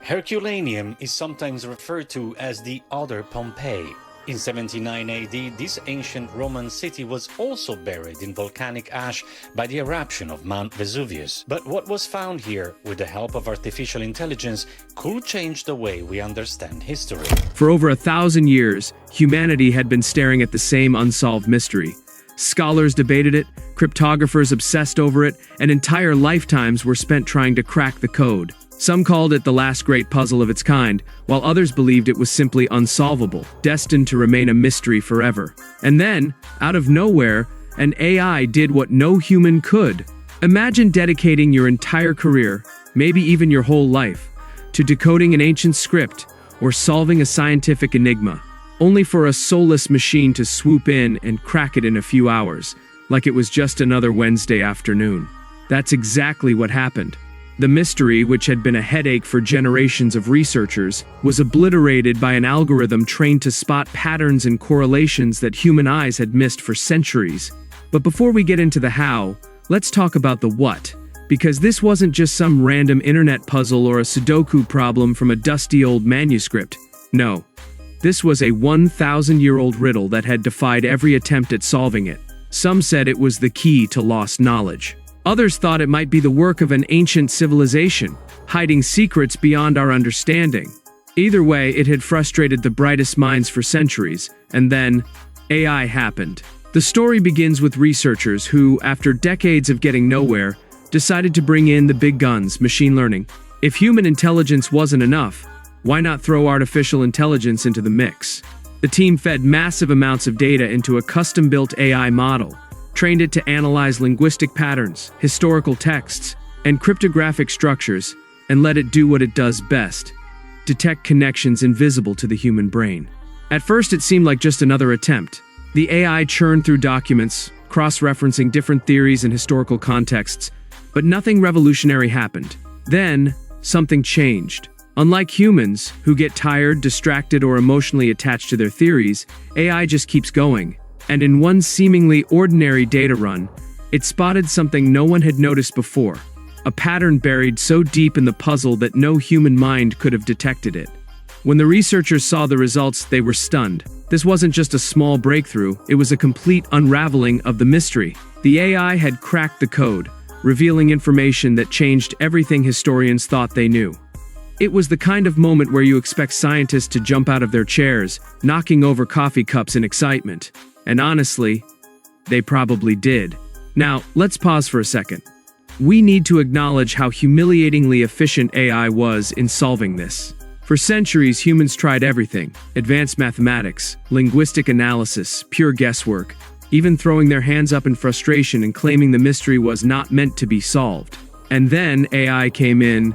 Herculaneum is sometimes referred to as the other Pompeii. In 79 AD, this ancient Roman city was also buried in volcanic ash by the eruption of Mount Vesuvius. But what was found here, with the help of artificial intelligence, could change the way we understand history. For over 1,000 years, humanity had been staring at the same unsolved mystery. Scholars debated it, cryptographers obsessed over it, and entire lifetimes were spent trying to crack the code. Some called it the last great puzzle of its kind, while others believed it was simply unsolvable, destined to remain a mystery forever. And then, out of nowhere, an AI did what no human could. Imagine dedicating your entire career, maybe even your whole life, to decoding an ancient script or solving a scientific enigma, only for a soulless machine to swoop in and crack it in a few hours, like it was just another Wednesday afternoon. That's exactly what happened. The mystery, which had been a headache for generations of researchers, was obliterated by an algorithm trained to spot patterns and correlations that human eyes had missed for centuries. But before we get into the how, let's talk about the what, because this wasn't just some random internet puzzle or a Sudoku problem from a dusty old manuscript. No, this was a 1,000-year-old riddle that had defied every attempt at solving it. Some said it was the key to lost knowledge. Others thought it might be the work of an ancient civilization, hiding secrets beyond our understanding. Either way, it had frustrated the brightest minds for centuries, and then AI happened. The story begins with researchers who, after decades of getting nowhere, decided to bring in the big guns, machine learning. If human intelligence wasn't enough, why not throw artificial intelligence into the mix? The team fed massive amounts of data into a custom-built AI model, trained it to analyze linguistic patterns, historical texts, and cryptographic structures, and let it do what it does best: detect connections invisible to the human brain. At first, it seemed like just another attempt. The AI churned through documents, cross-referencing different theories and historical contexts, but nothing revolutionary happened. Then, something changed. Unlike humans, who get tired, distracted, or emotionally attached to their theories, AI just keeps going. And in one seemingly ordinary data run, it spotted something no one had noticed before, a pattern buried so deep in the puzzle that no human mind could have detected it. When the researchers saw the results, they were stunned. This wasn't just a small breakthrough, it was a complete unraveling of the mystery. The AI had cracked the code, revealing information that changed everything historians thought they knew. It was the kind of moment where you expect scientists to jump out of their chairs, knocking over coffee cups in excitement. And honestly, they probably did. Now, let's pause for a second. We need to acknowledge how humiliatingly efficient AI was in solving this. For centuries, humans tried everything: advanced mathematics, linguistic analysis, pure guesswork, even throwing their hands up in frustration and claiming the mystery was not meant to be solved. And then AI came in,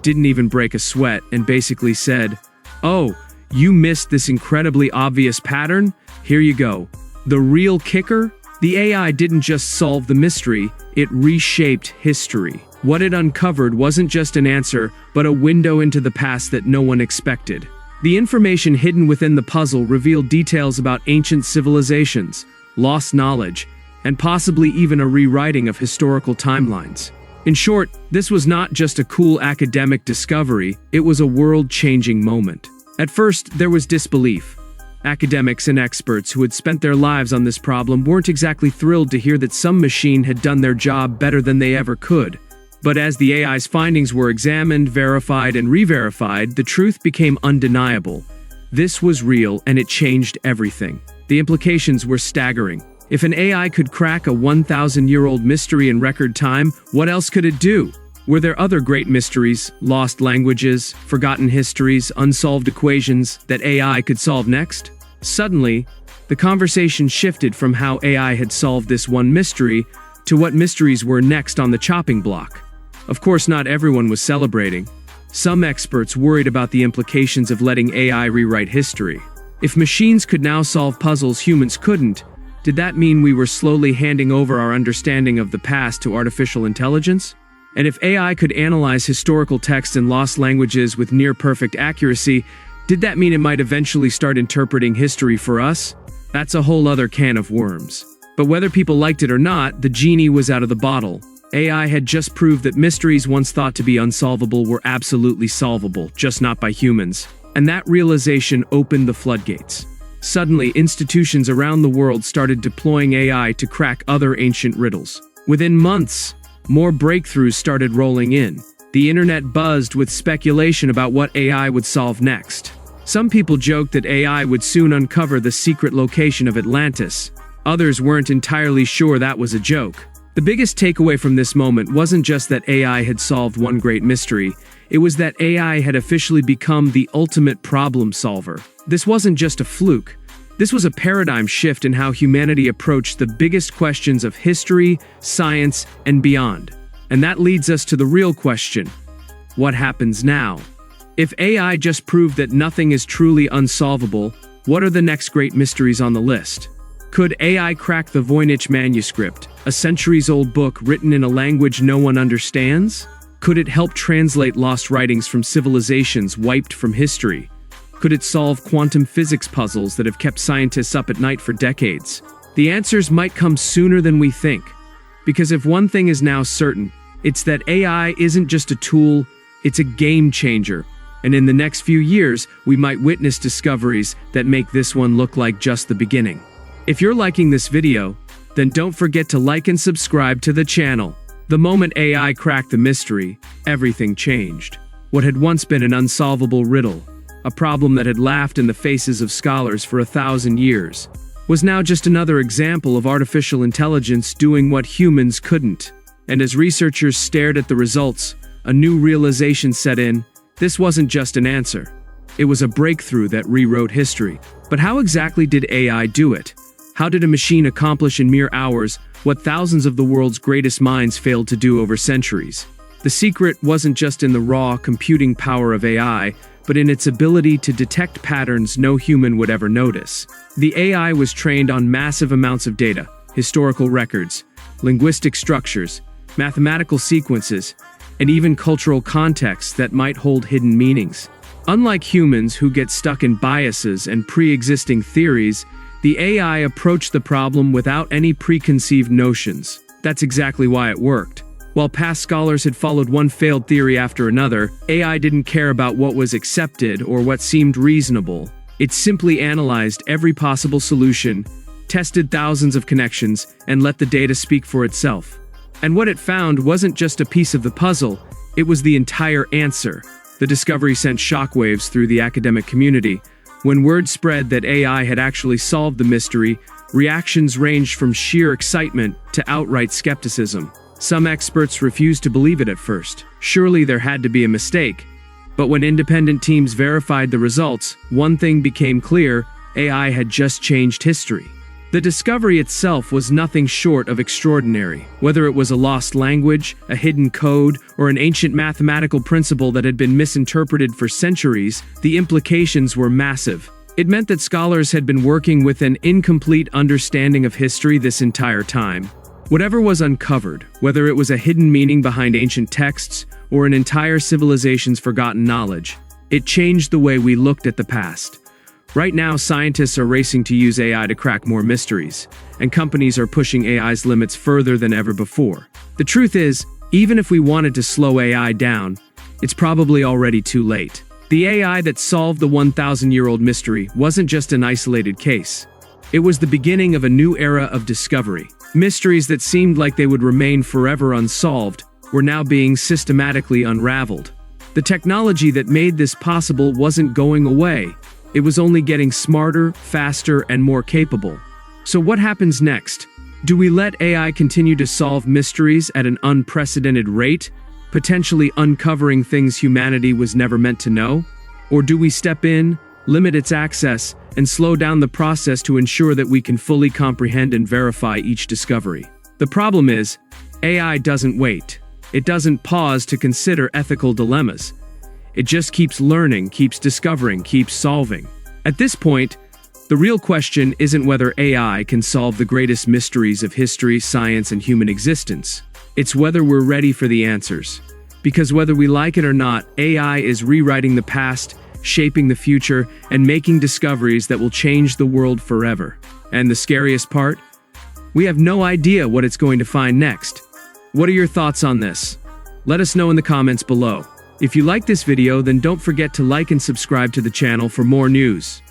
didn't even break a sweat, and basically said, "Oh, you missed this incredibly obvious pattern? Here you go." The real kicker? The AI didn't just solve the mystery, it reshaped history. What it uncovered wasn't just an answer, but a window into the past that no one expected. The information hidden within the puzzle revealed details about ancient civilizations, lost knowledge, and possibly even a rewriting of historical timelines. In short, this was not just a cool academic discovery, it was a world-changing moment. At first, there was disbelief. Academics and experts who had spent their lives on this problem weren't exactly thrilled to hear that some machine had done their job better than they ever could. But as the AI's findings were examined, verified, and re-verified, the truth became undeniable. This was real, and it changed everything. The implications were staggering. If an AI could crack a 1,000-year-old mystery in record time, what else could it do? Were there other great mysteries, lost languages, forgotten histories, unsolved equations that AI could solve next? Suddenly, the conversation shifted from how AI had solved this one mystery to what mysteries were next on the chopping block. Of course, not everyone was celebrating. Some experts worried about the implications of letting AI rewrite history. If machines could now solve puzzles humans couldn't, did that mean we were slowly handing over our understanding of the past to artificial intelligence? And if AI could analyze historical texts and lost languages with near-perfect accuracy, did that mean it might eventually start interpreting history for us? That's a whole other can of worms. But whether people liked it or not, the genie was out of the bottle. AI had just proved that mysteries once thought to be unsolvable were absolutely solvable, just not by humans. And that realization opened the floodgates. Suddenly, institutions around the world started deploying AI to crack other ancient riddles. Within months, more breakthroughs started rolling in. The internet buzzed with speculation about what AI would solve next. Some people joked that AI would soon uncover the secret location of Atlantis. Others weren't entirely sure that was a joke. The biggest takeaway from this moment wasn't just that AI had solved one great mystery, it was that AI had officially become the ultimate problem solver. This wasn't just a fluke. This was a paradigm shift in how humanity approached the biggest questions of history, science, and beyond. And that leads us to the real question: what happens now? If AI just proved that nothing is truly unsolvable, what are the next great mysteries on the list? Could AI crack the Voynich manuscript, a centuries-old book written in a language no one understands? Could it help translate lost writings from civilizations wiped from history? Could it solve quantum physics puzzles that have kept scientists up at night for decades? The answers might come sooner than we think. Because if one thing is now certain, it's that AI isn't just a tool, it's a game changer. And in the next few years, we might witness discoveries that make this one look like just the beginning. If you're liking this video, then don't forget to like and subscribe to the channel. The moment AI cracked the mystery, everything changed. What had once been an unsolvable riddle, a problem that had laughed in the faces of scholars for 1,000 years, was now just another example of artificial intelligence doing what humans couldn't. And as researchers stared at the results, a new realization set in: this wasn't just an answer. It was a breakthrough that rewrote history. But how exactly did AI do it? How did a machine accomplish in mere hours what thousands of the world's greatest minds failed to do over centuries? The secret wasn't just in the raw computing power of AI, but in its ability to detect patterns no human would ever notice. The AI was trained on massive amounts of data, historical records, linguistic structures, mathematical sequences, and even cultural contexts that might hold hidden meanings. Unlike humans who get stuck in biases and pre-existing theories, the AI approached the problem without any preconceived notions. That's exactly why it worked. While past scholars had followed one failed theory after another, AI didn't care about what was accepted or what seemed reasonable. It simply analyzed every possible solution, tested thousands of connections, and let the data speak for itself. And what it found wasn't just a piece of the puzzle, it was the entire answer. The discovery sent shockwaves through the academic community. When word spread that AI had actually solved the mystery, reactions ranged from sheer excitement to outright skepticism. Some experts refused to believe it at first. Surely there had to be a mistake. But when independent teams verified the results, one thing became clear: AI had just changed history. The discovery itself was nothing short of extraordinary. Whether it was a lost language, a hidden code, or an ancient mathematical principle that had been misinterpreted for centuries, the implications were massive. It meant that scholars had been working with an incomplete understanding of history this entire time. Whatever was uncovered, whether it was a hidden meaning behind ancient texts or an entire civilization's forgotten knowledge, it changed the way we looked at the past. Right now, scientists are racing to use AI to crack more mysteries, and companies are pushing AI's limits further than ever before. The truth is, even if we wanted to slow AI down, it's probably already too late. The AI that solved the 1,000-year-old mystery wasn't just an isolated case. It was the beginning of a new era of discovery. Mysteries that seemed like they would remain forever unsolved were now being systematically unraveled. The technology that made this possible wasn't going away. It was only getting smarter, faster, and more capable. So what happens next? Do we let AI continue to solve mysteries at an unprecedented rate, potentially uncovering things humanity was never meant to know? Or do we step in, limit its access, and slow down the process to ensure that we can fully comprehend and verify each discovery? The problem is, AI doesn't wait. It doesn't pause to consider ethical dilemmas. It just keeps learning, keeps discovering, keeps solving. At this point, the real question isn't whether AI can solve the greatest mysteries of history, science, and human existence. It's whether we're ready for the answers. Because whether we like it or not, AI is rewriting the past, shaping the future, and making discoveries that will change the world forever. And the scariest part? We have no idea what it's going to find next. What are your thoughts on this? Let us know in the comments below. If you like this video, then don't forget to like and subscribe to the channel for more news.